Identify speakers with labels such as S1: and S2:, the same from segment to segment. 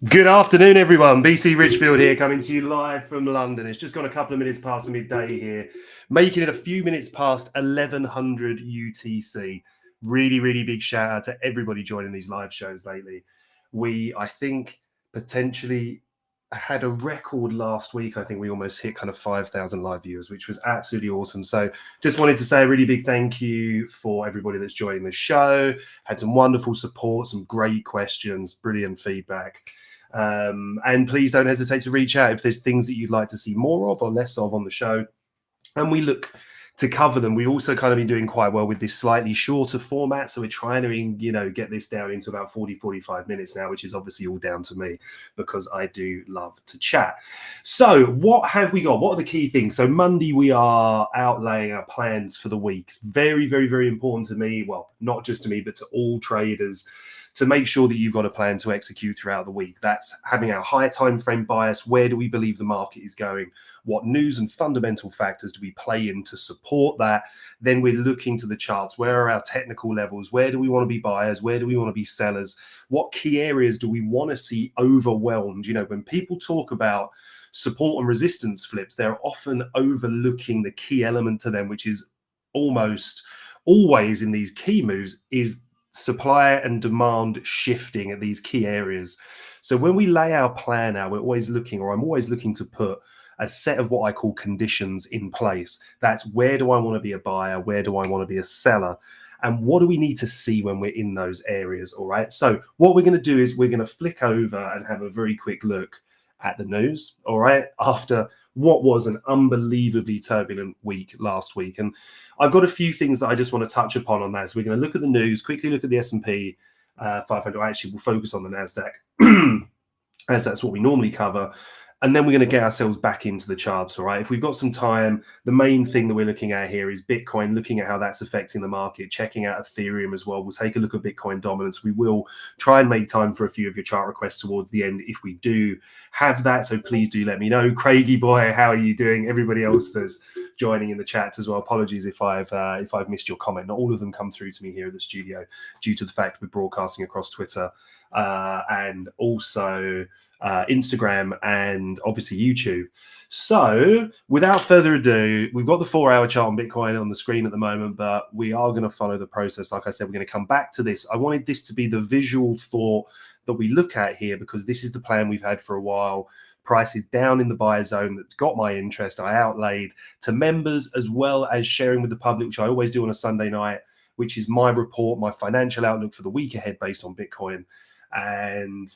S1: Good afternoon, everyone. BC Richfield here, coming to you live from London. It's just gone a couple of minutes past midday here, making it a few minutes past 1100 UTC. Really big shout out to everybody joining these live shows lately. We, I think, potentially had a record last week. I think we almost hit kind of 5,000 live viewers, which was absolutely awesome. So just wanted to say a really big thank you for everybody that's joining the show. Had some wonderful support, some great questions, brilliant feedback. And please don't hesitate to reach out if there's things that you'd like to see more of or less of on the show. And we look to cover them. We also kind of been doing quite well with this slightly shorter format. So we're trying to, get this down into about 45 minutes now, which is obviously all down to me because I do love to chat. So what have we got? What are the key things? So Monday, we are outlaying our plans for the week. It's very important to me. Well, not just to me, but to all traders, to make sure that you've got a plan to execute throughout the week. That's having our higher time frame bias. Where do we believe the market is going? What news and fundamental factors do we play in to support that? Then we're looking to the charts. Where are our technical levels? Where do we want to be buyers? Where do we want to be sellers? What key areas do we want to see overwhelmed? When people talk about support and resistance flips, they're often overlooking the key element to them, which is almost always in these key moves, is supply and demand shifting at these key areas. So when we lay our plan out, I'm always looking to put a set of what I call conditions in place. That's where do I want to be a buyer? Where do I want to be a seller? And what do we need to see when we're in those areas? All right. So what we're going to do is we're going to flick over and have a very quick look at the news. All right. After what was an unbelievably turbulent week last week. And I've got a few things that I just want to touch upon on that. So we're going to look at the news, quickly look at the S&P 500. Actually, we'll focus on the NASDAQ as that's what we normally cover. And then we're going to get ourselves back into the charts, all right? If we've got some time, the main thing that we're looking at here is Bitcoin, looking at how that's affecting the market, checking out Ethereum as well. We'll take a look at Bitcoin dominance. We will try and make time for a few of your chart requests towards the end if we do have that. So please do let me know. Craigie boy, how are you doing? Everybody else that's joining in the chats as well. Apologies if I've missed your comment. Not all of them come through to me here at the studio due to the fact we're broadcasting across Twitter and also Instagram and obviously YouTube. So without further ado, we've got the 4-hour chart on Bitcoin on the screen at the moment, but we are going to follow the process. Like I said, we're going to come back to this. I wanted this to be the visual thought that we look at here because this is the plan we've had for a while. Price is down in the buyer zone. That's got my interest. I outlaid to members as well as sharing with the public, which I always do on a Sunday night, which is my report, my financial outlook for the week ahead based on Bitcoin. And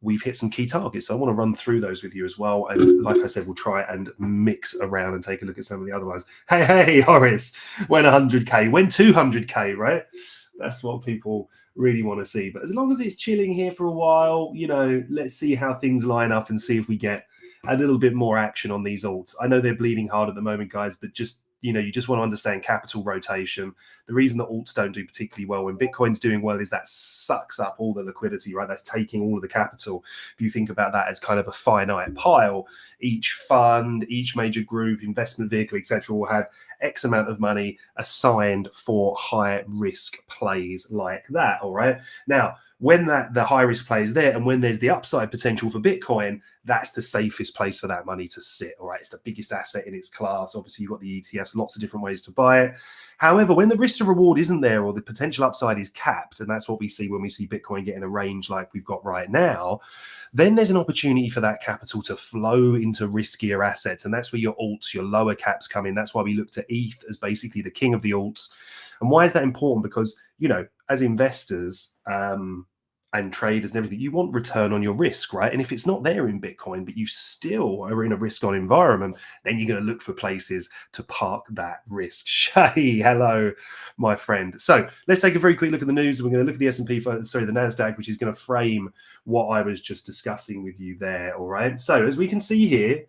S1: we've hit some key targets. So I want to run through those with you as well. And like I said, we'll try and mix around and take a look at some of the other ones. Hey, Horace, when 100K, when 200K, right? That's what people really want to see. But as long as it's chilling here for a while, let's see how things line up and see if we get a little bit more action on these alts. I know they're bleeding hard at the moment, guys, but just you just want to understand capital rotation. The reason that alts don't do particularly well when Bitcoin's doing well is that sucks up all the liquidity, right? That's taking all of the capital. If you think about that as kind of a finite pile, each fund, each major group, investment vehicle, etc., will have X amount of money assigned for high risk plays like that. All right. Now, when the high risk play is there and when there's the upside potential for Bitcoin, that's the safest place for that money to sit. All right, it's the biggest asset in its class. Obviously, you've got the ETFs, lots of different ways to buy it. However, when the risk to reward isn't there or the potential upside is capped, and that's what we see when we see Bitcoin get in a range like we've got right now, then there's an opportunity for that capital to flow into riskier assets. And that's where your alts, your lower caps come in. That's why we look to ETH as basically the king of the alts. And why is that important? Because, you know, as investors and traders and everything, you want return on your risk, right? And if it's not there in Bitcoin, but you still are in a risk-on environment, then you're going to look for places to park that risk. Shay, hello, my friend. So let's take a very quick look at the news. We're going to look at the S&P, the NASDAQ, which is going to frame what I was just discussing with you there, all right? So as we can see here,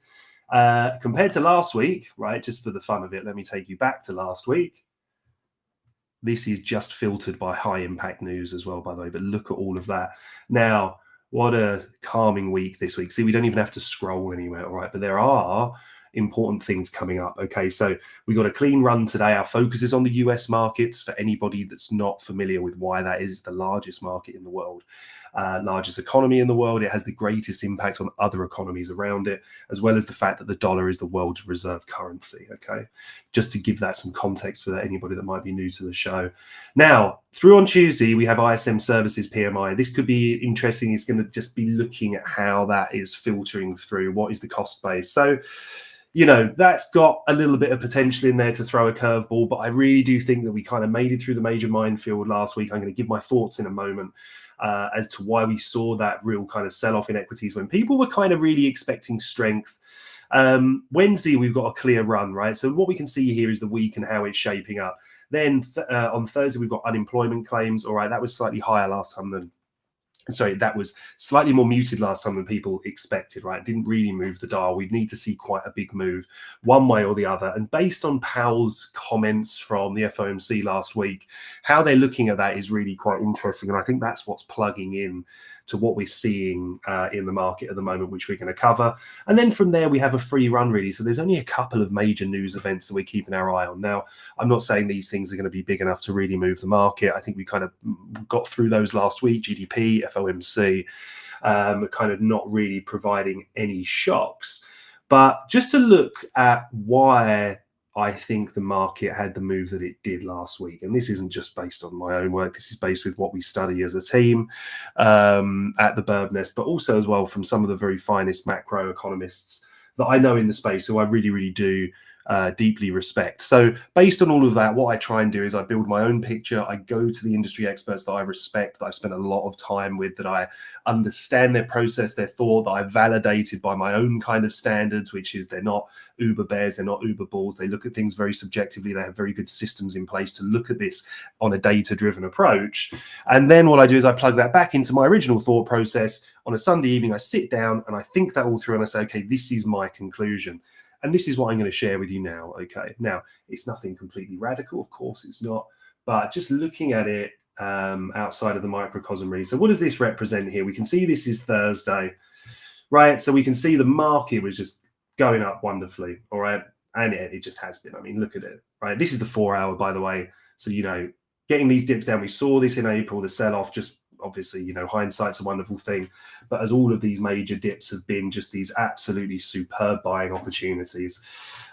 S1: compared to last week, right, just for the fun of it, let me take you back to last week. This is just filtered by high impact news as well, by the way, but look at all of that. Now, what a calming week this week. See, we don't even have to scroll anywhere, all right? But there are important things coming up. Okay, so we got a clean run today. Our focus is on the US markets. For anybody that's not familiar with why that is, it's the largest market in the world, largest economy in the world. It has the greatest impact on other economies around it, as well as the fact that the dollar is the world's reserve currency. Okay, just to give that some context for anybody that might be new to the show. Now, through on Tuesday, we have ISM Services PMI. This could be interesting. It's going to just be looking at how that is filtering through. What is the cost base? So, you know, that's got a little bit of potential in there to throw a curveball, but I really do think that we kind of made it through the major minefield last week. I'm going to give my thoughts in a moment as to why we saw that real kind of sell-off in equities when people were kind of really expecting strength. Wednesday, we've got a clear run, right? So what we can see here is the week and how it's shaping up. Then on Thursday, we've got unemployment claims. All right, that was slightly higher last time than... Sorry, that was slightly more muted last time than people expected, right? It didn't really move the dial. We'd need to see quite a big move one way or the other. And based on Powell's comments from the FOMC last week, how they're looking at that is really quite interesting. And I think that's what's plugging in to what we're seeing in the market at the moment, which we're going to cover. And then from there, we have a free run, really. So there's only a couple of major news events that we're keeping our eye on. Now, I'm not saying these things are going to be big enough to really move the market. I think we kind of got through those last week, GDP, FOMC, kind of not really providing any shocks. But just to look at why I think the market had the move that it did last week. And this isn't just based on my own work. This is based with what we study as a team at the Bird Nest, but also as well from some of the very finest macro economists that I know in the space, who I really, really do deeply respect. So based on all of that, what I try and do is I build my own picture. I go to the industry experts that I respect, that I've spent a lot of time with, that I understand their process, their thought, that I've validated by my own kind of standards, which is they're not uber bears, they're not uber bulls. They look at things very subjectively. They have very good systems in place to look at this on a data-driven approach. And then what I do is I plug that back into my original thought process. On a Sunday evening, I sit down and I think that all through and I say, okay, this is my conclusion. And this is what I'm going to share with you now. Okay, now it's nothing completely radical, of course it's not, but just looking at it outside of the microcosm really. So what does this represent here? We can see this is Thursday, right? So we can see the market was just going up wonderfully, all right? And it just has been. I mean, look at it, right? This is the 4 hour, by the way. So, you know, getting these dips down, we saw this in April, the sell-off, just obviously, you know, hindsight's a wonderful thing, but as all of these major dips have been just these absolutely superb buying opportunities.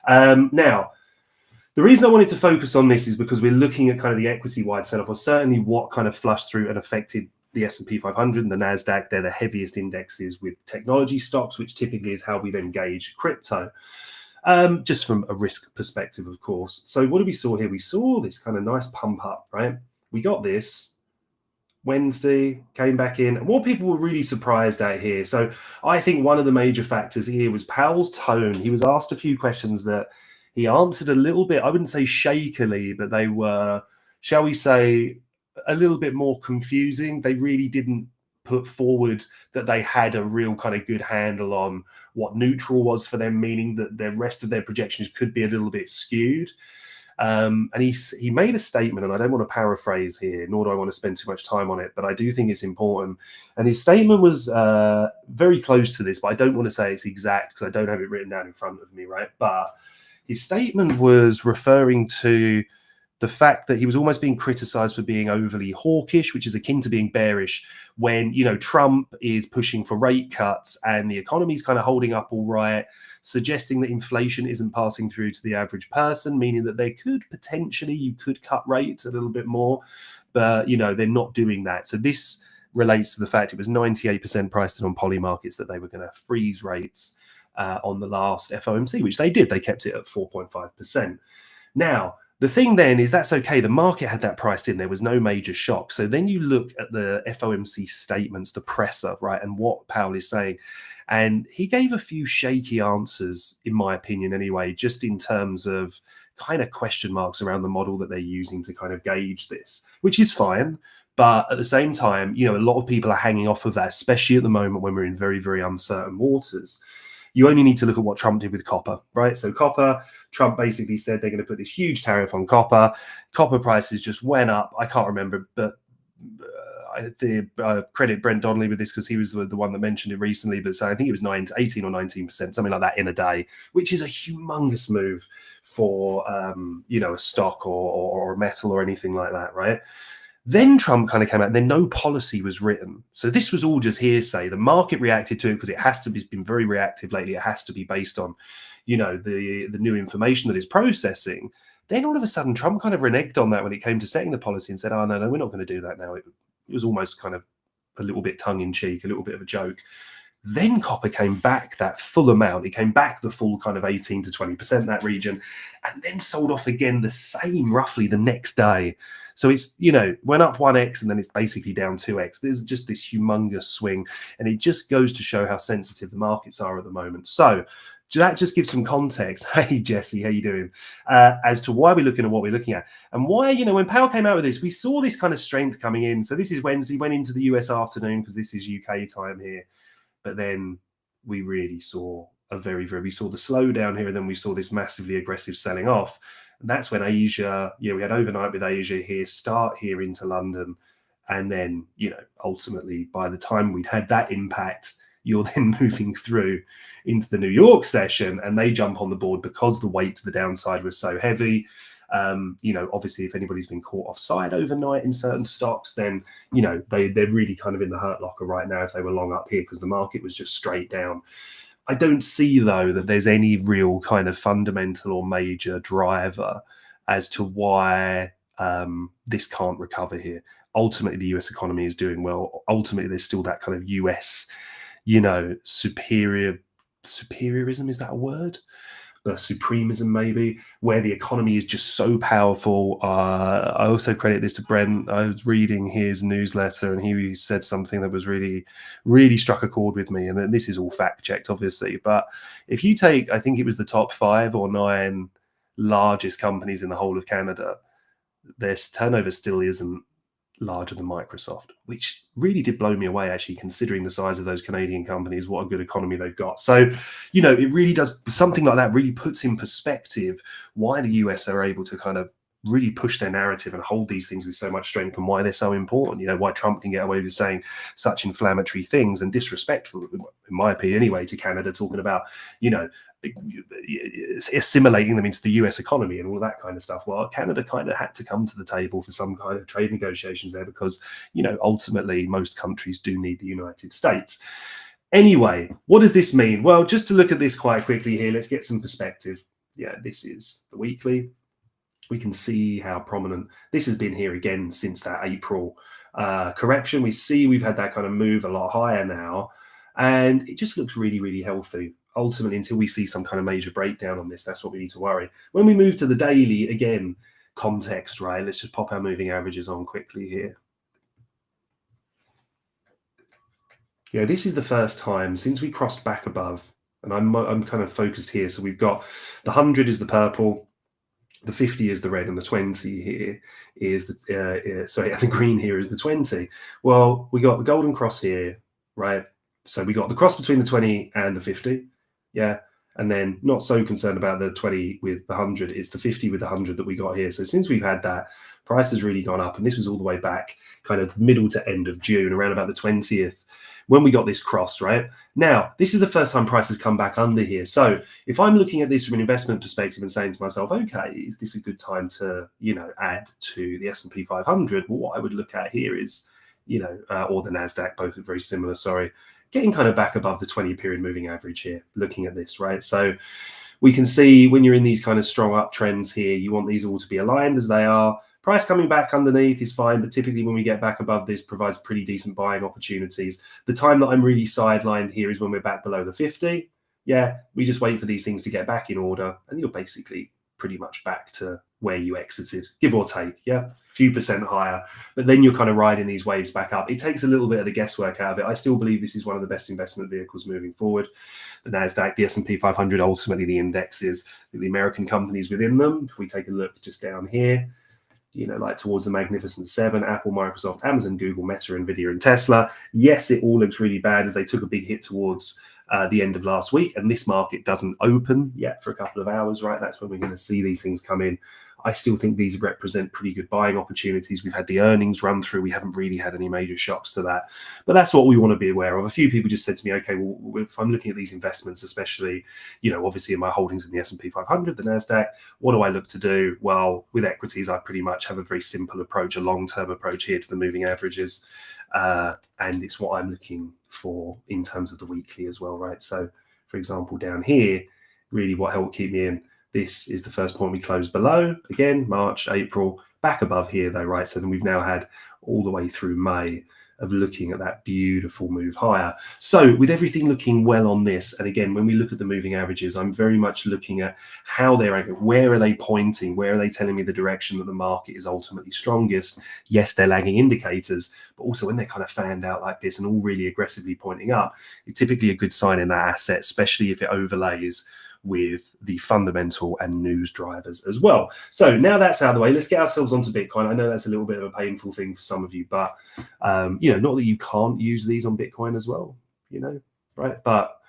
S1: Now, the reason I wanted to focus on this is because we're looking at kind of the equity-wide sell-off, or certainly what kind of flushed through and affected the S&P 500 and the NASDAQ. They're the heaviest indexes with technology stocks, which typically is how we then gauge crypto, just from a risk perspective, of course. So what do we saw here? We saw this kind of nice pump up, right? We got this Wednesday, came back in, and what people were really surprised at here. So I think one of the major factors here was Powell's tone. He was asked a few questions that he answered a little bit, I wouldn't say shakily, but they were, shall we say, a little bit more confusing. They really didn't put forward that they had a real kind of good handle on what neutral was for them, meaning that the rest of their projections could be a little bit skewed. And he made a statement, and I don't want to paraphrase here, nor do I want to spend too much time on it, but I do think it's important. And his statement was very close to this, but I don't want to say it's exact because I don't have it written down in front of me, right? But his statement was referring to the fact that he was almost being criticized for being overly hawkish, which is akin to being bearish when, Trump is pushing for rate cuts and the economy's kind of holding up all right, suggesting that inflation isn't passing through to the average person, meaning that you could cut rates a little bit more, but, they're not doing that. So this relates to the fact it was 98% priced in on poly markets that they were going to freeze rates on the last FOMC, which they did. They kept it at 4.5%. Now, the thing then is that's okay. The market had that priced in. There was no major shock. So then you look at the FOMC statements, the presser, right, and what Powell is saying. And he gave a few shaky answers, in my opinion, anyway, just in terms of kind of question marks around the model that they're using to kind of gauge this, which is fine. But at the same time, a lot of people are hanging off of that, especially at the moment when we're in very, very uncertain waters. You only need to look at what Trump did with copper, right? So copper, Trump basically said they're going to put this huge tariff on copper. Copper prices just went up. I can't remember, but I credit Brent Donnelly with this because he was the one that mentioned it recently. But so I think it was 18 or 19%, something like that in a day, which is a humongous move for, a stock or a metal or anything like that, right? Then Trump kind of came out and then no policy was written. So this was all just hearsay. The market reacted to it because it has to be, it's been very reactive lately. It has to be based on, the new information that it's processing. Then all of a sudden, Trump kind of reneged on that when it came to setting the policy and said, oh, no, we're not going to do that now. It was almost kind of a little bit tongue in cheek, a little bit of a joke. Then copper came back that full amount. It came back the full kind of 18 to 20%, that region, and then sold off again the same roughly the next day. So it's, went up 1x and then it's basically down 2x. There's just this humongous swing. And it just goes to show how sensitive the markets are at the moment. So that just gives some context. Hey, Jesse, how you doing? As to why we're looking at what we're looking at. And why, when Powell came out with this, we saw this kind of strength coming in. So this is Wednesday, went into the US afternoon because this is UK time here. But then we really saw we saw the slowdown here, and then we saw this massively aggressive selling off. And that's when Asia, we had overnight with Asia here, start here into London. And then, ultimately, by the time we'd had that impact, you're then moving through into the New York session, and they jump on the board because the weight to the downside was so heavy. Obviously, if anybody's been caught offside overnight in certain stocks, then, they're really kind of in the hurt locker right now if they were long up here because the market was just straight down. I don't see, though, that there's any real kind of fundamental or major driver as to why this can't recover here. Ultimately, the US economy is doing well. Ultimately, there's still that kind of US, superiorism, is that a word? Supremism, maybe, where the economy is just so powerful. I also credit this to Brent. I was reading his newsletter and he said something that was really, really struck a chord with me. And this is all fact checked, obviously. But if you take, I think it was the top 5 or 9 largest companies in the whole of Canada, their turnover still isn't larger than Microsoft, which really did blow me away, actually, considering the size of those Canadian companies, what a good economy they've got. So, it really does, something like that really puts in perspective why the US are able to kind of really push their narrative and hold these things with so much strength and why they're so important. Why Trump can get away with saying such inflammatory things and disrespectful, in my opinion anyway, to Canada, talking about, assimilating them into the US economy and all of that kind of stuff. Well, Canada kind of had to come to the table for some kind of trade negotiations there because, ultimately most countries do need the United States. Anyway, what does this mean? Well, just to look at this quite quickly here, let's get some perspective. Yeah, this is the weekly. We can see how prominent this has been here again since that April correction. We see we've had that kind of move a lot higher now, and it just looks really, really healthy. Ultimately, until we see some kind of major breakdown on this, that's what we need to worry. When we move to the daily, again, context, right? Let's just pop our moving averages on quickly here. Yeah, this is the first time since we crossed back above, and I'm kind of focused here. So we've got the 100 is the purple, the 50 is the red, and the 20 here is the green here is the 20. Well, we got the golden cross here, right? So we got the cross between the 20 and the 50, yeah. And then not so concerned about the 20 with the 100. It's the 50 with the 100 that we got here. So since we've had that, price has really gone up, and this was all the way back kind of middle to end of June, around about the 20th. when we got this cross, right? Now, this is the first time price has come back under here. So if I'm looking at this from an investment perspective and saying to myself, okay, is this a good time to, add to the S&P 500? Well, what I would look at here is, or the NASDAQ, both are very similar, sorry, getting kind of back above the 20-period moving average here, looking at this, right? So we can see when you're in these kind of strong uptrends here, you want these all to be aligned as they are. Price coming back underneath is fine, but typically when we get back above this, provides pretty decent buying opportunities. The time that I'm really sidelined here is when we're back below the 50. Yeah, we just wait for these things to get back in order, and you're basically pretty much back to where you exited, give or take, yeah, a few percent higher. But then you're kind of riding these waves back up. It takes a little bit of the guesswork out of it. I still believe this is one of the best investment vehicles moving forward. The NASDAQ, the S&P 500, ultimately the indexes, the American companies within them. If we take a look just down here, like towards the Magnificent Seven, Apple, Microsoft, Amazon, Google, Meta, Nvidia, and Tesla. Yes, it all looks really bad as they took a big hit towards the end of last week, and this market doesn't open yet for a couple of hours, right? That's when we're going to see these things come in. I still think these represent pretty good buying opportunities. We've had the earnings run through. We haven't really had any major shocks to that. But that's what we want to be aware of. A few people just said to me, okay, well, if I'm looking at these investments, especially, obviously in my holdings in the S&P 500, the NASDAQ, what do I look to do? Well, with equities, I pretty much have a very simple approach, a long-term approach here to the moving averages. And it's what I'm looking for in terms of the weekly as well, right? So, for example, down here, really what helped keep me in, this is the first point we closed below. Again, March, April, back above here though, right? So then we've now had all the way through May of looking at that beautiful move higher. So with everything looking well on this, and again, when we look at the moving averages, I'm very much looking at how they're anchored. Where are they pointing? Where are they telling me the direction that the market is ultimately strongest? Yes, they're lagging indicators, but also when they're kind of fanned out like this and all really aggressively pointing up, it's typically a good sign in that asset, especially if it overlays with the fundamental and news drivers as well. So now that's out of the way, let's get ourselves onto Bitcoin. I know that's a little bit of a painful thing for some of you, but not that you can't use these on Bitcoin as well, right? But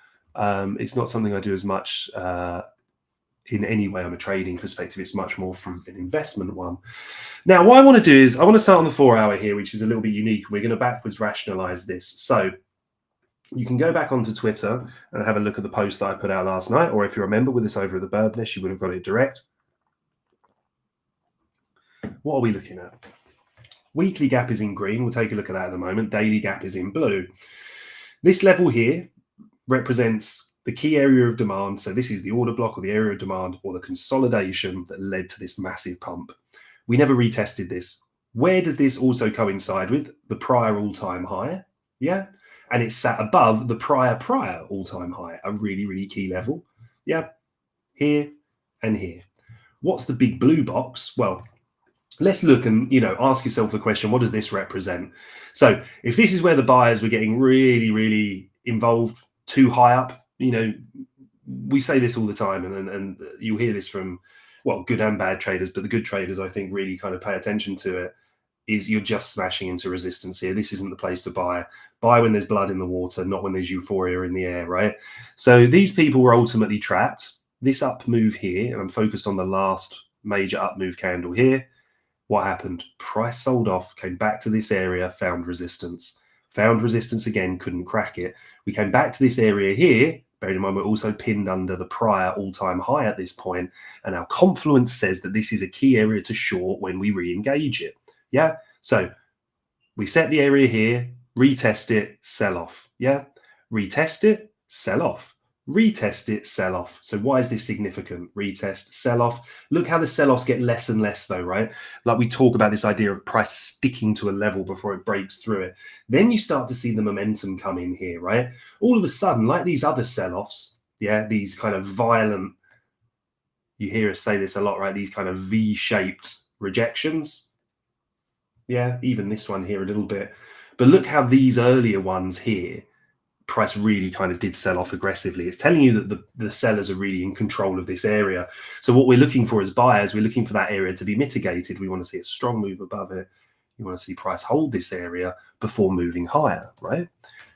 S1: it's not something I do as much in any way on a trading perspective. It's much more from an investment one. Now, what I want to do is I want to start on the 4 hour here, which is a little bit unique. We're going to backwards rationalize this. So you can go back onto Twitter and have a look at the post that I put out last night, or if you remember with this over at the Bird Nest, you would have got it direct. What are we looking at? Weekly gap is in green. We'll take a look at that in a moment. Daily gap is in blue. This level here represents the key area of demand. So this is the order block or the area of demand or the consolidation that led to this massive pump. We never retested this. Where does this also coincide with? The prior all-time high. Yeah. And it's sat above the prior all-time high, a really, really key level. Yeah, here and here. What's the big blue box? Well, let's look and, ask yourself the question, what does this represent? So if this is where the buyers were getting really, really involved, too high up, we say this all the time, and you'll hear this from, well, good and bad traders, but the good traders, I think, really kind of pay attention to it, is you're just smashing into resistance here. This isn't the place to buy. Buy when there's blood in the water, not when there's euphoria in the air, right? So these people were ultimately trapped. This up move here, and I'm focused on the last major up move candle here. What happened? Price sold off, came back to this area, found resistance. Found resistance again, couldn't crack it. We came back to this area here. Bearing in mind, we're also pinned under the prior all-time high at this point, and our confluence says that this is a key area to short when we re-engage it. Yeah, so we set the area here, retest it, sell off. Yeah, retest it, sell off. Retest it, sell off. So why is this significant? Retest, sell off. Look how the sell-offs get less and less though, right? Like we talk about this idea of price sticking to a level before it breaks through it. Then you start to see the momentum come in here, right? All of a sudden, like these other sell-offs, yeah, these kind of violent, you hear us say this a lot, right? These kind of V-shaped rejections. Yeah, even this one here a little bit. But look how these earlier ones here, price really kind of did sell off aggressively. It's telling you that the sellers are really in control of this area. So what we're looking for as buyers, we're looking for that area to be mitigated. We want to see a strong move above it. You want to see price hold this area before moving higher, right?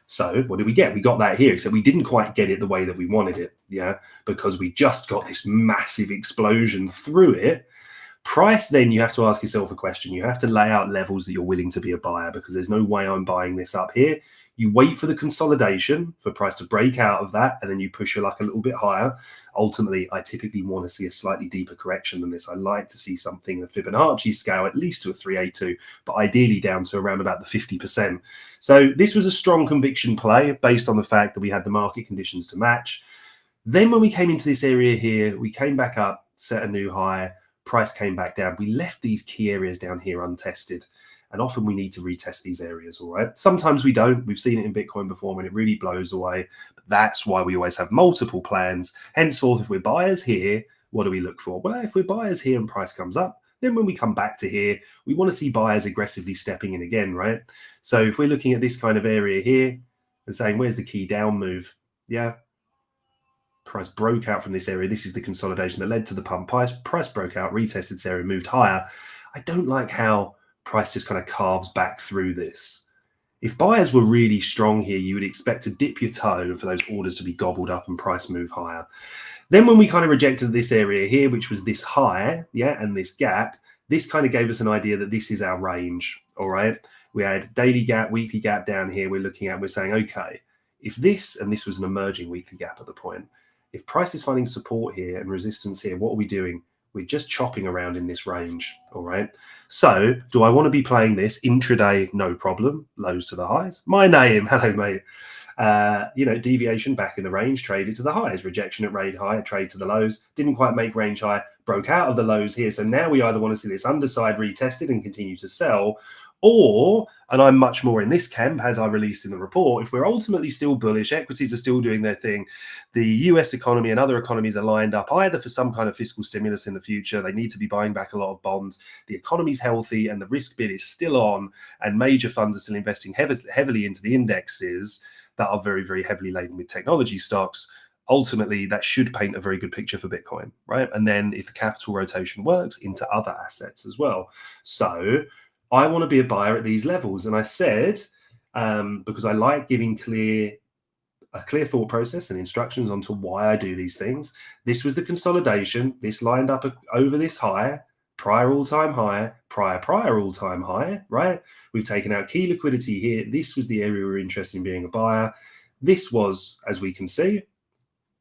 S1: So what did we get? We got that here, except we didn't quite get it the way that we wanted it, yeah, because we just got this massive explosion through it. Price, then you have to ask yourself a question. You have to lay out levels that you're willing to be a buyer, because there's no way I'm buying this up here. You wait for the consolidation for price to break out of that, and then you push your luck a little bit higher. Ultimately, I typically want to see a slightly deeper correction than this. I like to see something in a Fibonacci scale, at least to a 382, but ideally down to around about the 50%. So this was a strong conviction play based on the fact that we had the market conditions to match. Then when we came into this area here, we came back up, set a new high, price came back down. We left these key areas down here untested. And often we need to retest these areas, all right? Sometimes we don't. We've seen it in Bitcoin before when it really blows away. But that's why we always have multiple plans. Henceforth, if we're buyers here, what do we look for? Well, if we're buyers here and price comes up, then when we come back to here, we want to see buyers aggressively stepping in again, right? So if we're looking at this kind of area here and saying, where's the key down move? Yeah. Price broke out from this area. This is the consolidation that led to the pump. Price broke out, retested this area, moved higher. I don't like how price just kind of carves back through this. If buyers were really strong here, you would expect to dip your toe and for those orders to be gobbled up and price move higher. Then when we kind of rejected this area here, which was this high, yeah, and this gap, this kind of gave us an idea that this is our range, all right? We had daily gap, weekly gap down here we're looking at, we're saying, okay, if this, and this was an emerging weekly gap at the point, if price is finding support here and resistance here, what are we doing? We're just chopping around in this range, all right? So do I want to be playing this intraday? No problem. Lows to the highs. My name, hello, mate. Deviation back in the range, traded to the highs. Rejection at range high, trade to the lows. Didn't quite make range high, broke out of the lows here. So now we either want to see this underside retested and continue to sell, or, and I'm much more in this camp, as I released in the report, if we're ultimately still bullish, equities are still doing their thing, the US economy and other economies are lined up either for some kind of fiscal stimulus in the future, they need to be buying back a lot of bonds, the economy's healthy and the risk bid is still on, and major funds are still investing heavily into the indexes that are very, very heavily laden with technology stocks. Ultimately, that should paint a very good picture for Bitcoin, right? And then if the capital rotation works, into other assets as well. So I want to be a buyer at these levels. And I said, because I like giving a clear thought process and instructions onto why I do these things. This was the consolidation. This lined up over this high, prior all-time high, prior all-time high, right? We've taken out key liquidity here. This was the area we were interested in being a buyer. This was, as we can see,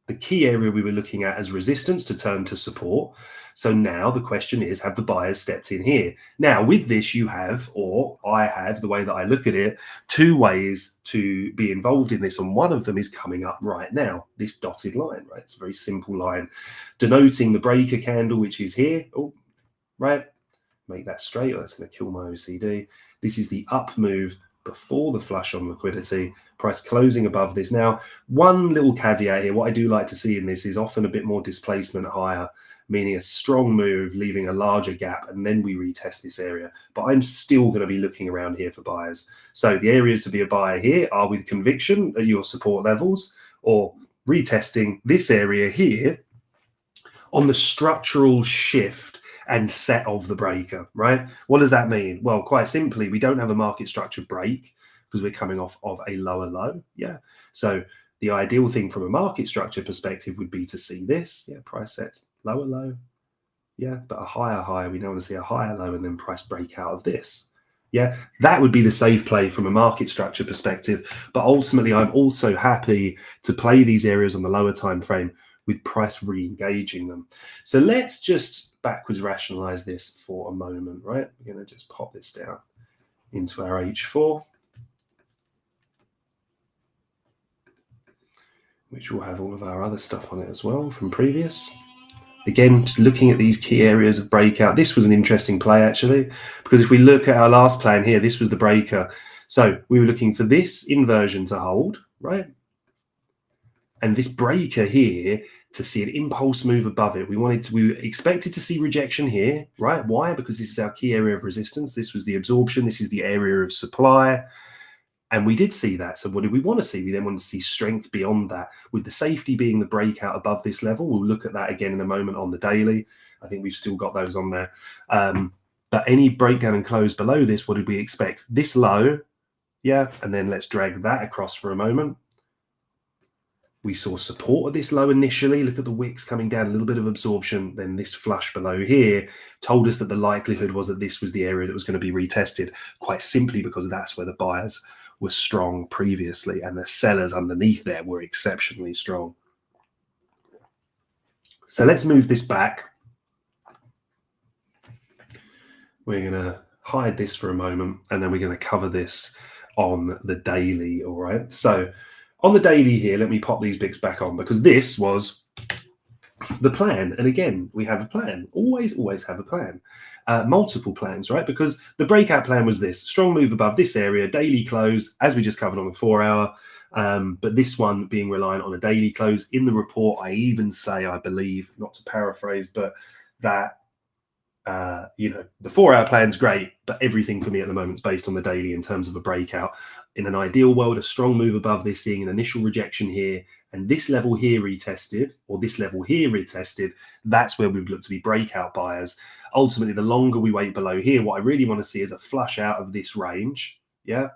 S1: the key area we were looking at as resistance to turn to support. So now the question is, have the buyers stepped in here? Now with this, you have, or I have, the way that I look at it, two ways to be involved in this. And one of them is coming up right now, this dotted line, right? It's a very simple line denoting the breaker candle, which is here. Oh, right. Make that straight. That's going to kill my OCD. This is the up move before the flush on liquidity, price closing above this. Now, one little caveat here, what I do like to see in this is often a bit more displacement higher, meaning a strong move, leaving a larger gap, and then we retest this area. But I'm still going to be looking around here for buyers. So the areas to be a buyer here are with conviction at your support levels, or retesting this area here on the structural shift and set of the breaker, right? What does that mean? Well, quite simply, we don't have a market structure break because we're coming off of a lower low. Yeah. So the ideal thing from a market structure perspective would be to see this. Yeah. Price sets lower low. Yeah. But a higher high, we don't want to see a higher low and then price break out of this. Yeah. That would be the safe play from a market structure perspective. But ultimately, I'm also happy to play these areas on the lower time frame with price re-engaging them. So let's just backwards rationalize this for a moment, right? We're going to just pop this down into our H4, which will have all of our other stuff on it as well from previous. Again, just looking at these key areas of breakout. This was an interesting play, actually, because if we look at our last plan here, this was the breaker. So we were looking for this inversion to hold, right? And this breaker here to see an impulse move above it. We expected to see rejection here, right? Why? Because this is our key area of resistance. This was the absorption. This is the area of supply. And we did see that. So what did we want to see? We then wanted to see strength beyond that, with the safety being the breakout above this level. We'll look at that again in a moment on the daily. I think we've still got those on there. But any breakdown and close below this, what did we expect? This low, yeah, and then let's drag that across for a moment. We saw support at this low initially. Look at the wicks coming down, a little bit of absorption. Then this flush below here told us that the likelihood was that this was the area that was going to be retested, quite simply because that's where the buyers were strong previously and the sellers underneath there were exceptionally strong. So let's move this back. We're going to hide this for a moment, and then we're going to cover this on the daily. All right. So on the daily here, let me pop these bigs back on, because this was the plan. And again, we have a plan. Always have a plan. Multiple plans, right? Because the breakout plan was this: strong move above this area, daily close, as we just covered on the 4 hour. But this one being reliant on a daily close. In the report, I even say, I believe, not to paraphrase, but that the 4 hour plan's great, but everything for me at the moment is based on the daily in terms of a breakout. In an ideal world, a strong move above this, seeing an initial rejection here, and this level here retested, or this level here retested, that's where we would look to be breakout buyers. Ultimately, the longer we wait below here, what I really want to see is a flush out of this range. Yeah.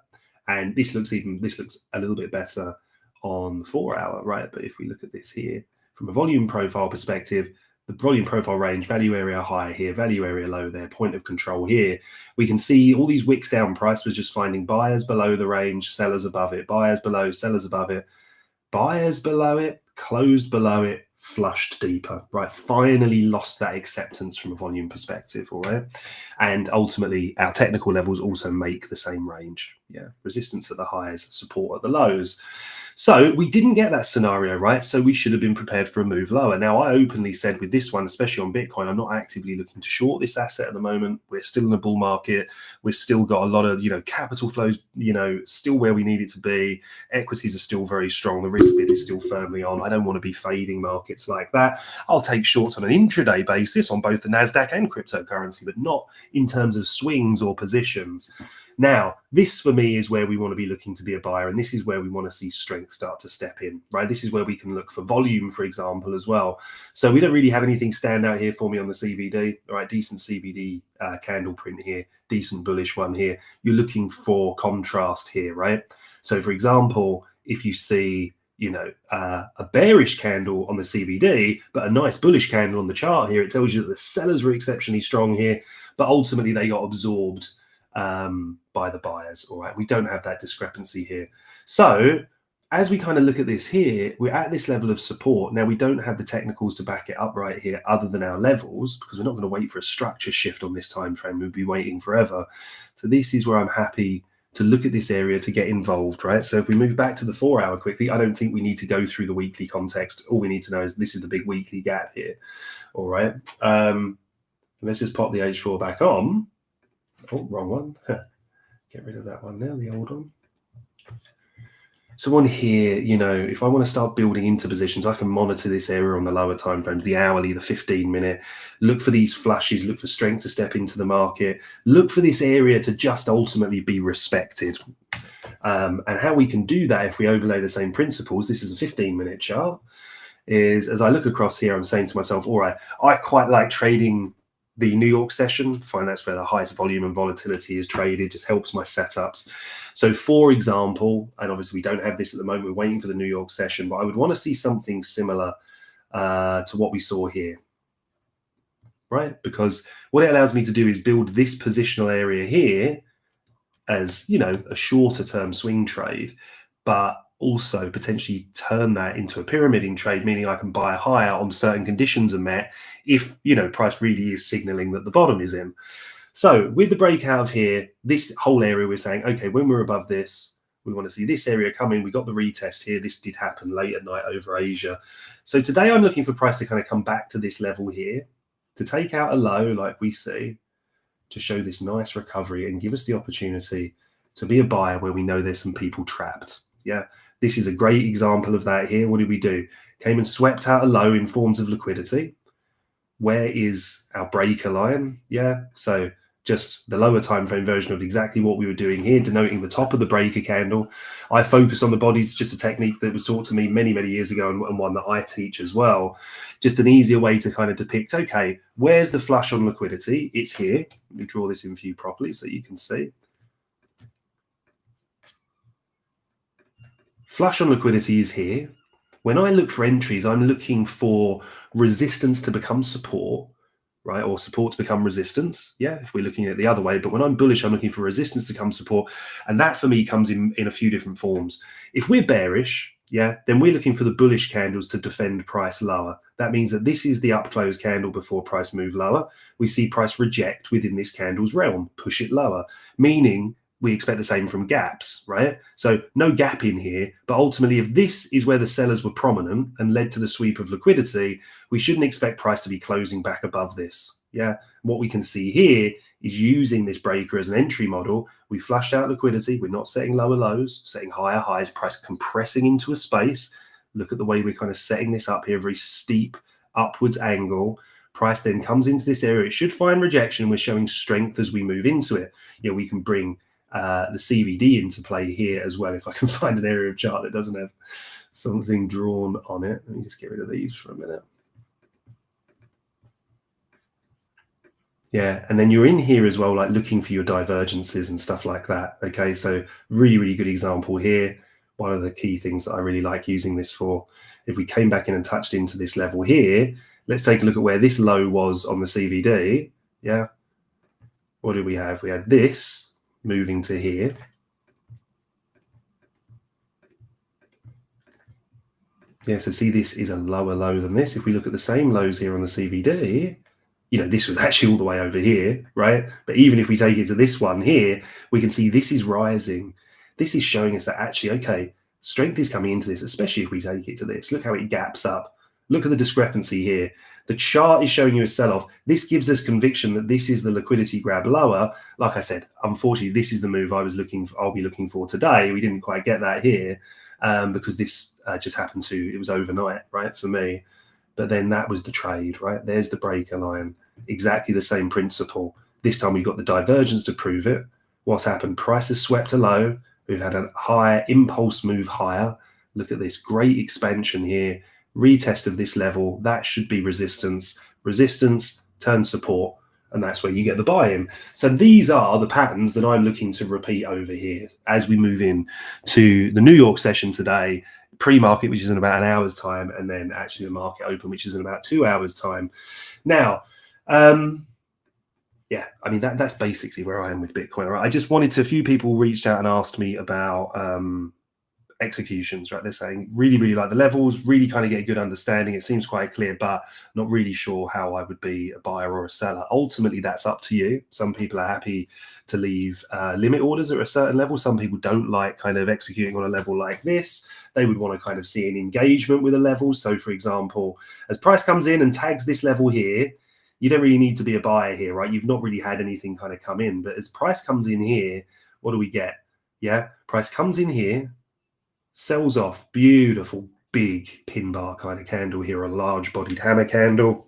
S1: And this looks a little bit better on the 4 hour, right? But if we look at this here from a volume profile perspective, the volume profile range, value area high here, value area low there, point of control here. We can see all these wicks down. Price was just finding buyers below the range, sellers above it, buyers below, sellers above it, buyers below it, closed below it, flushed deeper, right? Finally lost that acceptance from a volume perspective, all right? And ultimately, our technical levels also make the same range. Yeah, resistance at the highs, support at the lows. So we didn't get that scenario, right? So we should have been prepared for a move lower. Now, I openly said with this one, especially on Bitcoin, I'm not actively looking to short this asset at the moment. We're still in a bull market. We've still got a lot of, capital flows, still where we need it to be. Equities are still very strong. The risk bid is still firmly on. I don't want to be fading markets like that. I'll take shorts on an intraday basis on both the NASDAQ and cryptocurrency, but not in terms of swings or positions. Now, this for me is where we want to be looking to be a buyer, and this is where we want to see strength start to step in, right? This is where we can look for volume, for example, as well. So we don't really have anything stand out here for me on the CVD, all right? Decent CVD candle print here, decent bullish one here. You're looking for contrast here, right? So for example, if you see a bearish candle on the CVD, but a nice bullish candle on the chart here, it tells you that the sellers were exceptionally strong here, but ultimately they got absorbed by the buyers. All right, we don't have that discrepancy here. So as we kind of look at this here, we're at this level of support. Now, we don't have the technicals to back it up right here other than our levels, because we're not going to wait for a structure shift on this time frame. We'll be waiting forever. So this is where I'm happy to look at this area to get involved, right? So if we move back to the 4 hour quickly, I don't think we need to go through the weekly context. All we need to know is this is the big weekly gap here. All right. Let's just pop the H4 back on. Oh, wrong one. Get rid of that one now, the old one. So on here, if I want to start building into positions, I can monitor this area on the lower time frames, the hourly, the 15-minute, look for these flushes, look for strength to step into the market, look for this area to just ultimately be respected. And how we can do that if we overlay the same principles, this is a 15-minute chart, is as I look across here, I'm saying to myself, all right, I quite like trading the New York session. Find that's where the highest volume and volatility is traded, just helps my setups. So for example, and obviously we don't have this at the moment, we're waiting for the New York session, but I would want to see something similar to what we saw here, right? Because what it allows me to do is build this positional area here as, a shorter term swing trade, but also potentially turn that into a pyramiding trade, meaning I can buy higher on certain conditions are met if, price really is signaling that the bottom is in. So with the breakout of here, this whole area, we're saying, okay, when we're above this, we want to see this area coming. We got the retest here. This did happen late at night over Asia. So today I'm looking for price to kind of come back to this level here, to take out a low like we see, to show this nice recovery and give us the opportunity to be a buyer where we know there's some people trapped. Yeah, this is a great example of that here. What did we do? Came and swept out a low in forms of liquidity. Where is our breaker line? Yeah, so just the lower time frame version of exactly what we were doing here, denoting the top of the breaker candle. I focus on the bodies, just a technique that was taught to me many, many years ago, and one that I teach as well. Just an easier way to kind of depict, okay, where's the flush on liquidity? It's here. Let me draw this in for you properly so you can see. Flush on liquidity is here. When I look for entries, I'm looking for resistance to become support, right? Or support to become resistance. Yeah, if we're looking at it the other way. But when I'm bullish, I'm looking for resistance to become support. And that for me comes in a few different forms. If we're bearish, yeah, then we're looking for the bullish candles to defend price lower. That means that this is the up close candle before price move lower. We see price reject within this candle's realm, push it lower, meaning we expect the same from gaps, right? So no gap in here, but ultimately if this is where the sellers were prominent and led to the sweep of liquidity, we shouldn't expect price to be closing back above this. Yeah, what we can see here is using this breaker as an entry model. We flushed out liquidity. We're not setting lower lows, setting higher highs, price compressing into a space. Look at the way we're kind of setting this up here, very steep upwards angle. Price then comes into this area. It should find rejection. We're showing strength as we move into it. You know, we can bring the CVD into play here as well. If I can find an area of chart that doesn't have something drawn on it. Let me just get rid of these for a minute. Yeah, and then you're in here as well, like looking for your divergences and stuff like that. Okay, so really, really good example here. One of the key things that I really like using this for, if we came back in and touched into this level here, let's take a look at where this low was on the CVD. Yeah, what did we have? We had this moving to here. Yeah, so see, this is a lower low than this. If we look at the same lows here on the CVD, you know, this was actually all the way over here, right? But even if we take it to this one here, we can see this is rising. This is showing us that actually, okay, strength is coming into this, especially if we take it to this. Look how it gaps up. Look at the discrepancy here. The chart is showing you a sell-off. This gives us conviction that this is the liquidity grab lower. Like I said, unfortunately, this is the move I'll be looking for today. We didn't quite get that here because this just happened to, it was overnight, right, for me. But then that was the trade, right? There's the breaker line. Exactly the same principle. This time we've got the divergence to prove it. What's happened? Price has swept a low. We've had a higher impulse move higher. Look at this great expansion here. Retest of this level. That should be resistance. Resistance turns support. And that's where you get the buy-in. So these are the patterns that I'm looking to repeat over here as we move in to the New York session today, pre-market, which is in about an hour's time, and then actually the market open, which is in about 2 hours' time. Now, yeah, I mean, that's basically where I am with Bitcoin. Right? I just wanted to, a few people reached out and asked me about executions, right? They're saying really, really like the levels, really kind of get a good understanding. It seems quite clear, but not really sure how I would be a buyer or a seller. Ultimately, that's up to you. Some people are happy to leave limit orders at a certain level. Some people don't like kind of executing on a level like this. They would want to kind of see an engagement with a level. So for example, as price comes in and tags this level here, you don't really need to be a buyer here, right? You've not really had anything kind of come in, but as price comes in here, what do we get? Yeah, price comes in here, sells off, beautiful big pin bar kind of candle here, a large bodied hammer candle,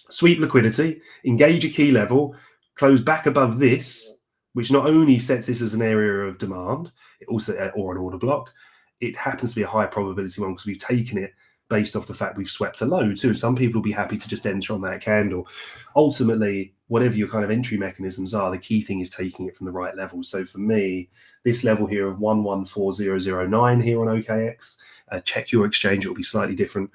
S1: sweep liquidity, engage a key level, close back above this, which not only sets this as an area of demand, it also, or an order block, it happens to be a high probability one because we've taken it based off the fact we've swept a low too. Some people will be happy to just enter on that candle. Ultimately, whatever your kind of entry mechanisms are, the key thing is taking it from the right level. So for me, this level here of 114009 here on OKX, check your exchange, it'll be slightly different,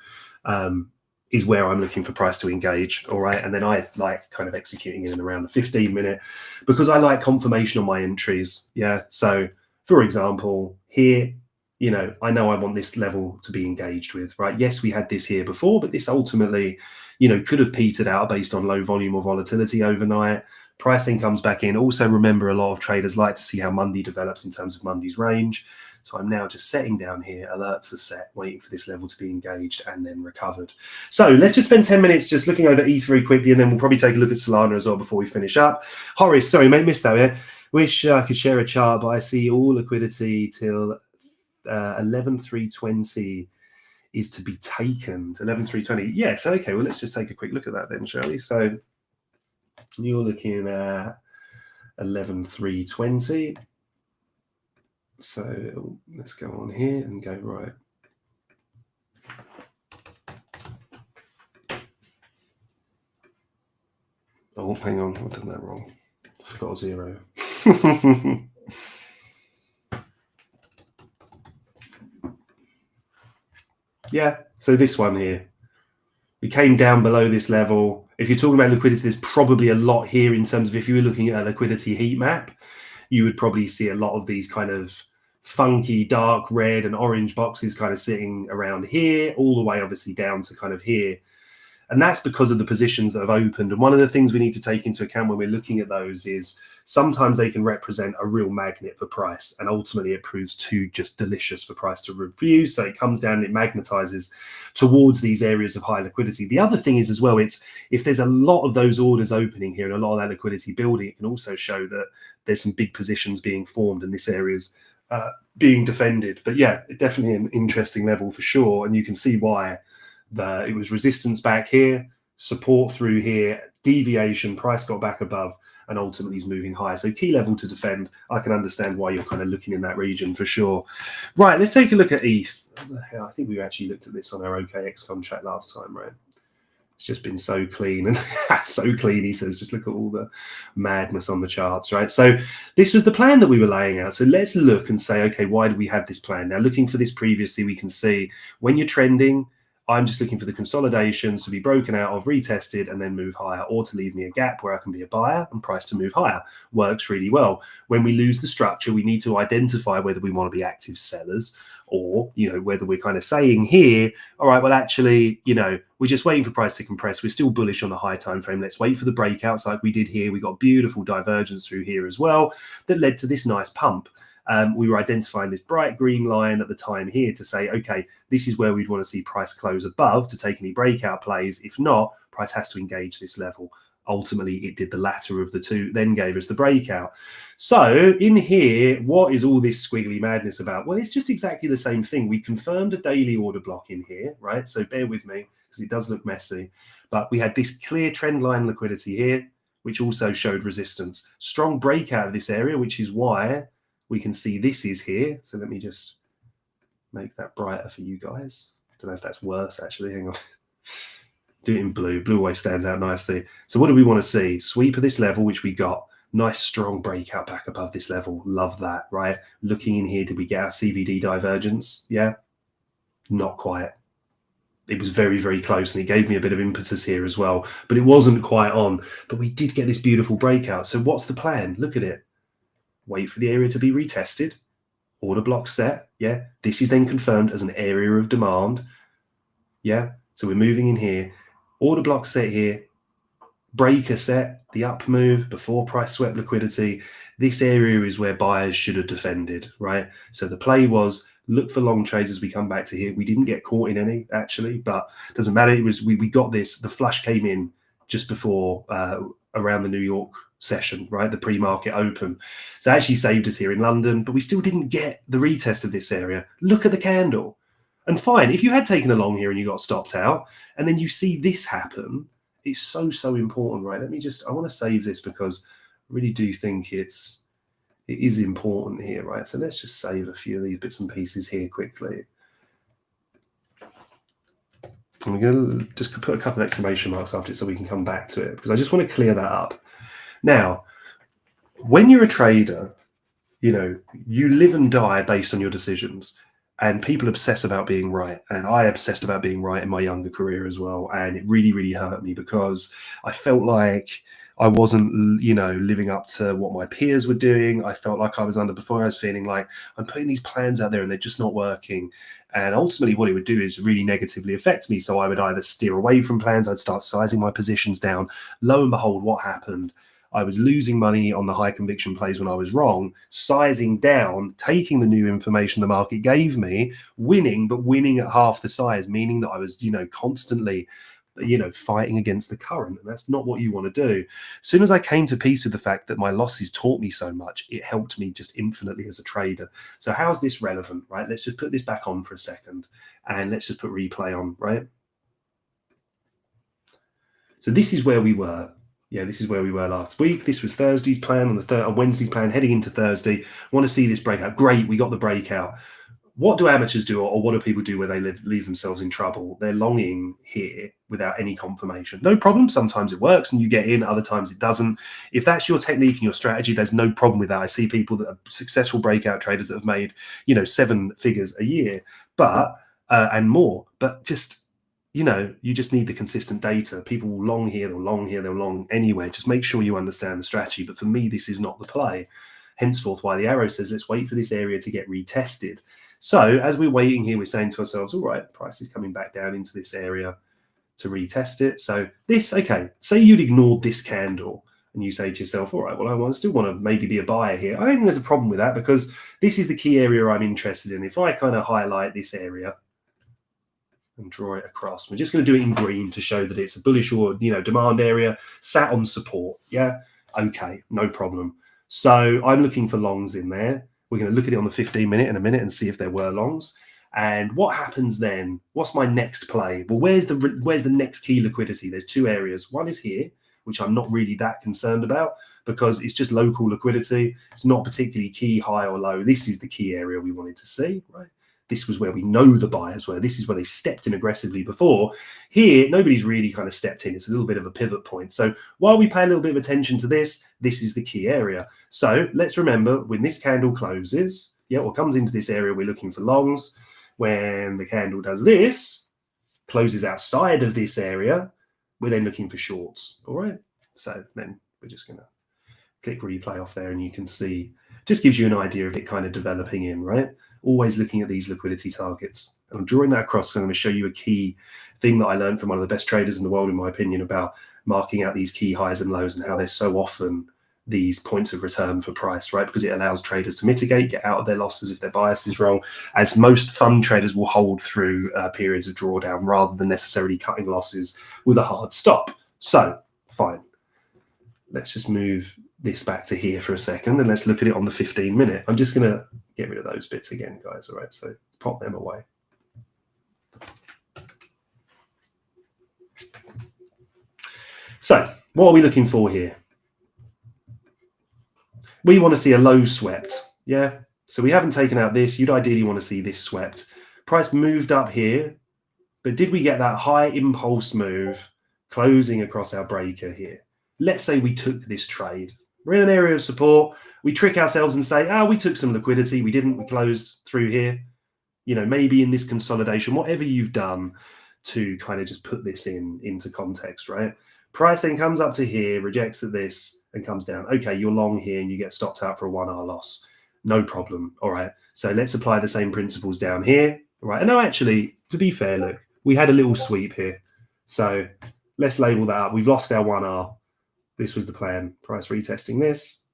S1: is where I'm looking for price to engage. All right. And then I like kind of executing in and around the 15-minute because I like confirmation on my entries. Yeah. So for example, here, you know I want this level to be engaged with, right? Yes, we had this here before, but this ultimately, could have petered out based on low volume or volatility overnight. Price then comes back in. Also, remember, a lot of traders like to see how Monday develops in terms of Monday's range. So I'm now just setting down here, alerts are set, waiting for this level to be engaged and then recovered. So let's just spend 10 minutes just looking over ETH very quickly, and then we'll probably take a look at Solana as well before we finish up. Horace, sorry, mate, missed that. Yeah? Wish I could share a chart, but I see all liquidity till 11,320 is to be taken to 11,320. Yes, okay, well, let's just take a quick look at that then, shall we? So you're looking at 11,320. So let's go on here and go right. Oh, hang on, I've done that wrong. I've got a 0. Yeah. So this one here, we came down below this level. If you're talking about liquidity, there's probably a lot here in terms of if you were looking at a liquidity heat map, you would probably see a lot of these kind of funky dark red and orange boxes kind of sitting around here, all the way obviously down to kind of here. And that's because of the positions that have opened. And one of the things we need to take into account when we're looking at those is sometimes they can represent a real magnet for price. And ultimately it proves too just delicious for price to review. So it comes down and it magnetizes towards these areas of high liquidity. The other thing is as well, it's if there's a lot of those orders opening here and a lot of that liquidity building, it can also show that there's some big positions being formed and this area's being defended. But yeah, definitely an interesting level for sure. And you can see why. It was resistance back here, support through here, deviation, price got back above, and ultimately is moving higher. So key level to defend. I can understand why you're kind of looking in that region for sure. Right, let's take a look at ETH. I think we actually looked at this on our OKX contract last time, right? It's just been so clean and so clean, he says. Just look at all the madness on the charts, right? So this was the plan that we were laying out. So let's look and say, okay, why do we have this plan? Now, looking for this previously, we can see when you're trending, I'm just looking for the consolidations to be broken out of, retested, and then move higher, or to leave me a gap where I can be a buyer and price to move higher. Works really well. When we lose the structure, we need to identify whether we want to be active sellers or, whether we're kind of saying here, all right, well, actually, we're just waiting for price to compress. We're still bullish on the high time frame. Let's wait for the breakouts like we did here. We got beautiful divergence through here as well that led to this nice pump. We were identifying this bright green line at the time here to say, okay, this is where we'd want to see price close above to take any breakout plays. If not, price has to engage this level. Ultimately, it did the latter of the two, then gave us the breakout. So in here, what is all this squiggly madness about? Well, it's just exactly the same thing. We confirmed a daily order block in here, right? So bear with me because it does look messy. But we had this clear trend line liquidity here, which also showed resistance. Strong breakout of this area, which is why we can see this is here. So let me just make that brighter for you guys. I don't know if that's worse, actually. Hang on. Do it in blue. Blue always stands out nicely. So what do we want to see? Sweep of this level, which we got. Nice, strong breakout back above this level. Love that, right? Looking in here, did we get our CVD divergence? Yeah? Not quite. It was very, very close, and it gave me a bit of impetus here as well. But it wasn't quite on. But we did get this beautiful breakout. So what's the plan? Look at it. Wait for the area to be retested, order block set, yeah. This is then confirmed as an area of demand, yeah. So we're moving in here, order block set here, breaker set, the up move before price swept liquidity. This area is where buyers should have defended, right? So the play was look for long trades as we come back to here. We didn't get caught in any actually, but it doesn't matter. It was we got this. The flush came in just before around the New York session, right? The pre-market open. So it actually saved us here in London, but we still didn't get the retest of this area. Look at the candle. And fine, if you had taken a long here and you got stopped out, and then you see this happen, it's so, so important, right? I want to save this because I really do think it is important here, right? So let's just save a few of these bits and pieces here quickly. I'm going to just put a couple of exclamation marks after it so we can come back to it, because I just want to clear that up. Now, when you're a trader, you live and die based on your decisions, and people obsess about being right. And I obsessed about being right in my younger career as well. And it really, really hurt me because I felt like I wasn't, living up to what my peers were doing. I felt like I was underperforming. I was feeling like I'm putting these plans out there and they're just not working. And ultimately what it would do is really negatively affect me. So I would either steer away from plans, I'd start sizing my positions down. Lo and behold, what happened? I was losing money on the high conviction plays when I was wrong, sizing down, taking the new information the market gave me, winning, but winning at half the size, meaning that I was, constantly, fighting against the current. And that's not what you want to do. As soon as I came to peace with the fact that my losses taught me so much, it helped me just infinitely as a trader. So how's this relevant, right? Let's just put this back on for a second and let's just put replay on, right? So this is where we were. Yeah, this is where we were last week. This was Thursday's plan on Wednesday's plan heading into Thursday. Want to see this breakout. Great, we got the breakout. What do amateurs do, or what do people do where they leave themselves in trouble? They're longing here without any confirmation. No problem. Sometimes it works and you get in, other times it doesn't. If that's your technique and your strategy, there's no problem with that. I see people that are successful breakout traders that have made, 7 figures a year. But and more. But just, you just need the consistent data. People will long here, they'll long here, they'll long anywhere. Just make sure you understand the strategy. But for me, this is not the play. Henceforth, why the arrow says, let's wait for this area to get retested. So as we're waiting here, we're saying to ourselves, all right, price is coming back down into this area to retest it. So this, okay, say you'd ignored this candle and you say to yourself, all right, well, I still want to maybe be a buyer here. I don't think there's a problem with that because this is the key area I'm interested in. If I kind of highlight this area and draw it across, we're just going to do it in green to show that it's a bullish or, demand area sat on support. Yeah. Okay. No problem. So I'm looking for longs in there. We're going to look at it on the 15-minute in a minute and see if there were longs. And what happens then? What's my next play? Well, where's the next key liquidity? There's two areas. One is here, which I'm not really that concerned about because it's just local liquidity. It's not particularly key, high or low. This is the key area we wanted to see, right? This was where we know the buyers were. This is where they stepped in aggressively before. Here, nobody's really kind of stepped in. It's a little bit of a pivot point. So while we pay a little bit of attention to this is the key area. So let's remember when this candle closes, or comes into this area, we're looking for longs. When the candle does this, closes outside of this area, we're then looking for shorts. All right. So then we're just going to click replay off there and you can see, just gives you an idea of it kind of developing in, right? Always looking at these liquidity targets. And I'm drawing that across. So I'm going to show you a key thing that I learned from one of the best traders in the world, in my opinion, about marking out these key highs and lows and how they're so often these points of return for price, right? Because it allows traders to mitigate, get out of their losses if their bias is wrong, as most fund traders will hold through periods of drawdown rather than necessarily cutting losses with a hard stop. So, fine. Let's just move this back to here for a second and let's look at it on the 15-minute. I'm just going to get rid of those bits again, guys. All right, so pop them away. So, what are we looking for here? We want to see a low swept, yeah? So we haven't taken out this. You'd ideally want to see this swept. Price moved up here, but did we get that high impulse move closing across our breaker here? Let's say we took this trade. We're in an area of support. We trick ourselves and say, we took some liquidity. We didn't. We closed through here. Maybe in this consolidation, whatever you've done to kind of just put this into context, right? Price then comes up to here, rejects this, and comes down. Okay, you're long here and you get stopped out for a 1R loss. No problem. All right. So let's apply the same principles down here. All right. And no, actually, to be fair, look, we had a little sweep here. So let's label that up. We've lost our 1R. This was the plan. Price retesting this.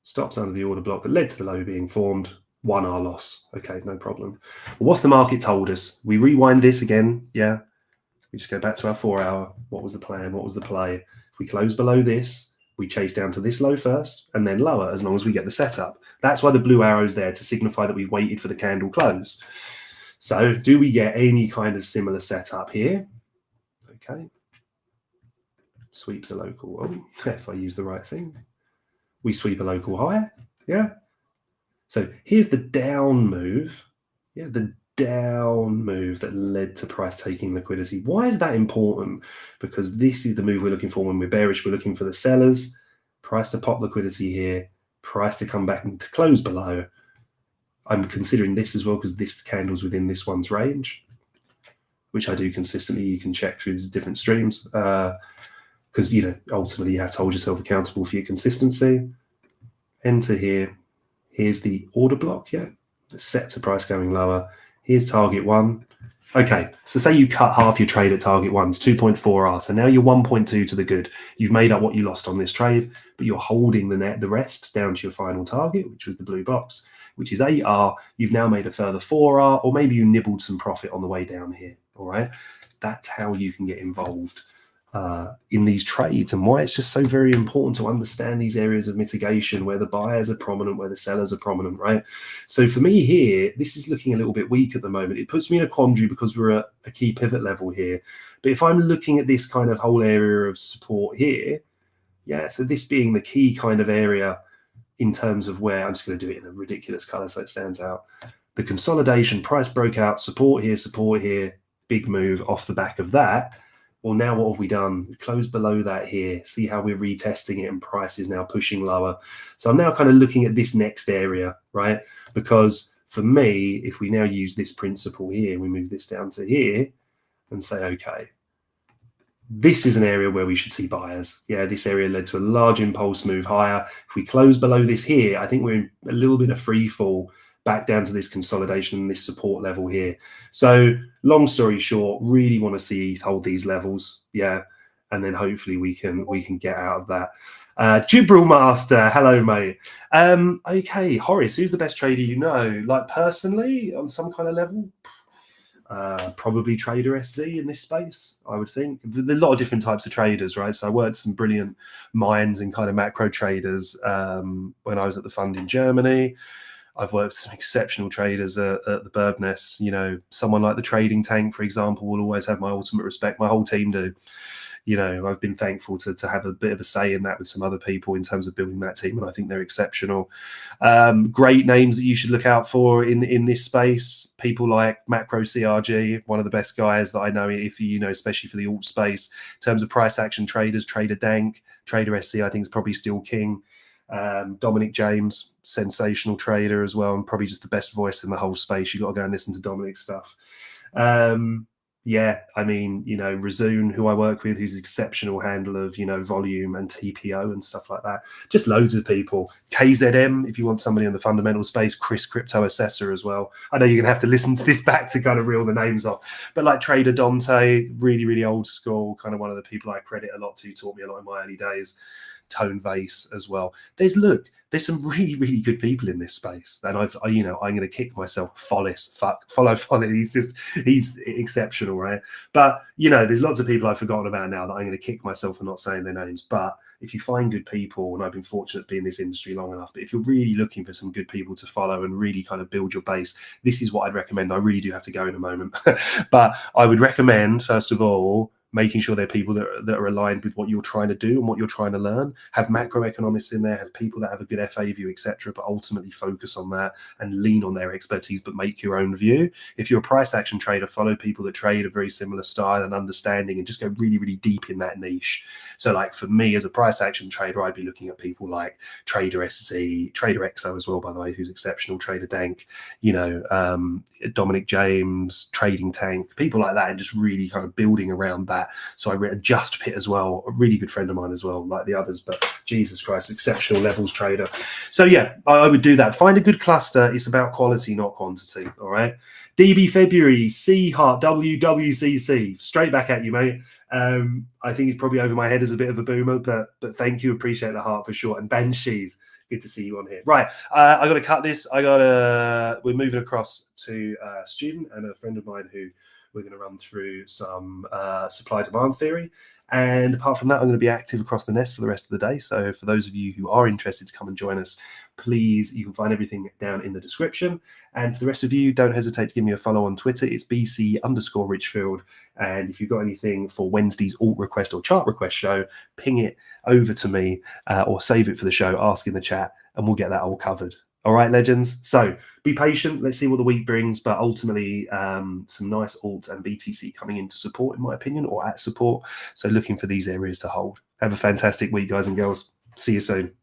S1: Stops under the order block that led to the low being formed. 1R loss. Okay, no problem. Well, what's the market told us? We rewind this again. Yeah. We just go back to our 4-hour. What was the plan? What was the play? If we close below this, we chase down to this low first and then lower as long as we get the setup. That's why the blue arrow is there, to signify that we've waited for the candle close. So do we get any kind of similar setup here? Okay. Sweeps a local. Oh, if I use the right thing. We sweep a local high. Yeah. So here's the down move. Yeah, the down move that led to price taking liquidity. Why is that important? Because this is the move we're looking for when we're bearish. We're looking for the sellers, price to pop liquidity here, price to come back and to close below. I'm considering this as well because this candle's within this one's range, which I do consistently. You can check through the different streams because, ultimately you have to hold yourself accountable for your consistency. Enter here. Here's the order block, yeah. Set to price going lower. Here's target 1. Okay, so say you cut half your trade at target 1, it's 2.4R. So now you're 1.2 to the good. You've made up what you lost on this trade, but you're holding the rest down to your final target, which was the blue box, which is 8R. You've now made a further 4R, or maybe you nibbled some profit on the way down here, all right? That's how you can get involved in these trades, and why it's just so very important to understand these areas of mitigation where the buyers are prominent, where the sellers are prominent, right? So for me here, this is looking a little bit weak at the moment. It puts me in a quandary because we're at a key pivot level here. But if I'm looking at this kind of whole area of support here, yeah, so this being the key kind of area in terms of where, I'm just going to do it in a ridiculous color so it stands out. The consolidation, price broke out, support here, big move off the back of that. Well, now what have we done? We closed below that here. See how we're retesting it and price is now pushing lower. So I'm now kind of looking at this next area, right? Because for me, if we now use this principle here, we move this down to here and say, okay, this is an area where we should see buyers. Yeah, this area led to a large impulse move higher. If we close below this here, I think we're in a little bit of free fall back down to this consolidation and this support level here. So long story short, really want to see ETH hold these levels. Yeah. And then hopefully we can get out of that. Gibril Master, hello, mate. Okay, Horace, who's the best trader you know? Like personally, on some kind of level? Probably Trader SC in this space, I would think. There's a lot of different types of traders, right? So I worked with some brilliant minds and kind of macro traders when I was at the fund in Germany. I've worked with some exceptional traders at the Bird Nest. You know, someone like the Trading Tank, for example, will always have my ultimate respect. My whole team do. You know, I've been thankful to have a bit of a say in that with some other people in terms of building that team, and I think they're exceptional. Great names that you should look out for in this space. People like Macro CRG, one of the best guys that I know, if you know, especially for the alt space. In terms of price action traders, Trader Dank, Trader SC, I think is probably still king. Dominic James, sensational trader as well, and probably just the best voice in the whole space. You've got to go and listen to Dominic's stuff. Yeah, I mean, you know, Razoon, who I work with, who's an exceptional handler of, you know, volume and TPO and stuff like that. Just loads of people. KZM, if you want somebody in the fundamental space. Chris Crypto Assessor as well. I know you're going to have to listen to this back to kind of reel the names off. But like Trader Dante, really, really old school, kind of one of the people I credit a lot to, taught me a lot in my early days. Tone Vase as well. There's some really, really good people in this space, and I'm going to kick myself. Follow Follis. He's exceptional, right? But you know, there's lots of people I've forgotten about now that I'm going to kick myself for not saying their names. But if you find good people, and I've been fortunate to be in this industry long enough, but if you're really looking for some good people to follow and really kind of build your base, this is what I'd recommend. I really do have to go in a moment, but I would recommend, first of all, making sure they're people that are aligned with what you're trying to do and what you're trying to learn. Have macroeconomists in there, have people that have a good FA view, etc., but ultimately focus on that and lean on their expertise, but make your own view. If you're a price action trader, follow people that trade a very similar style and understanding, and just go really, really deep in that niche. So like for me as a price action trader, I'd be looking at people like Trader SC, Trader XO as well, by the way, who's exceptional, Trader Dank, you know, Dominic James, Trading Tank, people like that, and just really kind of building around that. So I read Just Pit as well, a really good friend of mine as well, like the others, but Jesus Christ, exceptional levels trader. So yeah, I would do that. Find a good cluster. It's about quality, not quantity. All right. DB February, C Heart, WWCC. Straight back at you, mate. I think it's probably over my head as a bit of a boomer, but thank you. Appreciate the heart for sure. And Banshees, good to see you on here. Right. I got to cut this. We're moving across to a student and a friend of mine who we're going to run through some supply demand theory. And apart from that, I'm going to be active across the nest for the rest of the day. So for those of you who are interested to come and join us, please, you can find everything down in the description. And for the rest of you, don't hesitate to give me a follow on Twitter. It's BC_Richfield. And if you've got anything for Wednesday's alt request or chart request show, ping it over to me or save it for the show, ask in the chat, and we'll get that all covered. All right, legends. So be patient. Let's see what the week brings. But ultimately, some nice alt and BTC coming into support, in my opinion, or at support. So looking for these areas to hold. Have a fantastic week, guys and girls. See you soon.